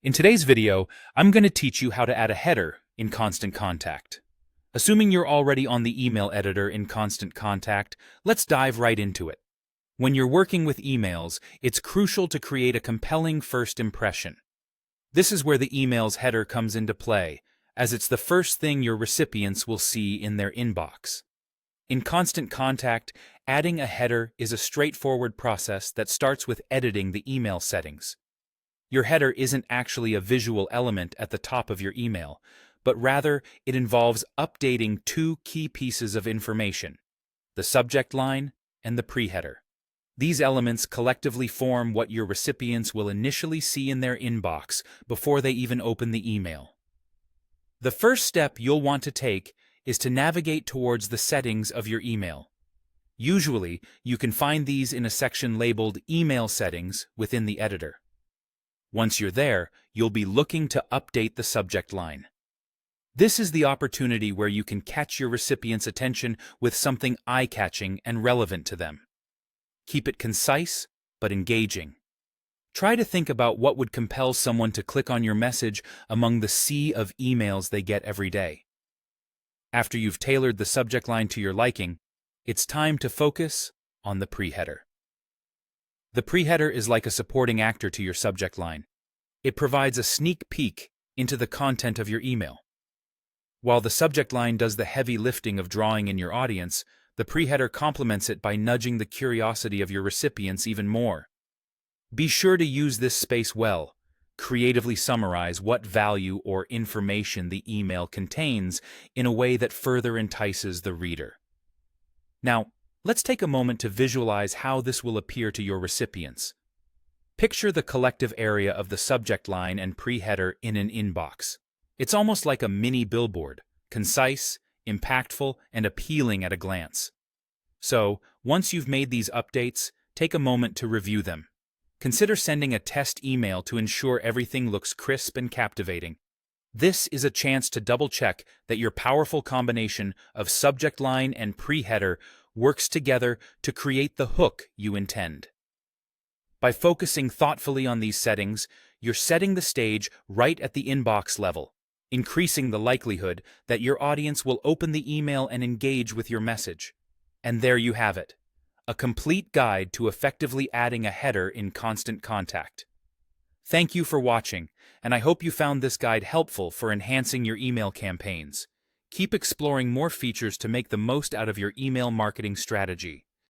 In today's video, I'm going to teach you how to add a header in Constant Contact. Assuming you're already on the email editor in Constant Contact, let's dive right into it. When you're working with emails, it's crucial to create a compelling first impression. This is where the email's header comes into play, as it's the first thing your recipients will see in their inbox. In Constant Contact, adding a header is a straightforward process that starts with editing the email settings. Your header isn't actually a visual element at the top of your email, but rather it involves updating two key pieces of information: the subject line and the pre-header. These elements collectively form what your recipients will initially see in their inbox before they even open the email. The first step you'll want to take is to navigate towards the settings of your email. Usually, you can find these in a section labeled Email Settings within the editor. Once you're there, you'll be looking to update the subject line. This is the opportunity where you can catch your recipient's attention with something eye-catching and relevant to them. Keep it concise, but engaging. Try to think about what would compel someone to click on your message among the sea of emails they get every day. After you've tailored the subject line to your liking, it's time to focus on the pre-header. The pre-header is like a supporting actor to your subject line. It provides a sneak peek into the content of your email. While the subject line does the heavy lifting of drawing in your audience, the pre-header complements it by nudging the curiosity of your recipients even more. Be sure to use this space well. Creatively summarize what value or information the email contains in a way that further entices the reader. Now, let's take a moment to visualize how this will appear to your recipients. Picture the collective area of the subject line and pre-header in an inbox. It's almost like a mini billboard, concise, impactful, and appealing at a glance. So, once you've made these updates, take a moment to review them. Consider sending a test email to ensure everything looks crisp and captivating. This is a chance to double-check that your powerful combination of subject line and pre-header works together to create the hook you intend. By focusing thoughtfully on these settings, you're setting the stage right at the inbox level, increasing the likelihood that your audience will open the email and engage with your message. And there you have it, a complete guide to effectively adding a header in Constant Contact. Thank you for watching, and I hope you found this guide helpful for enhancing your email campaigns. Keep exploring more features to make the most out of your email marketing strategy.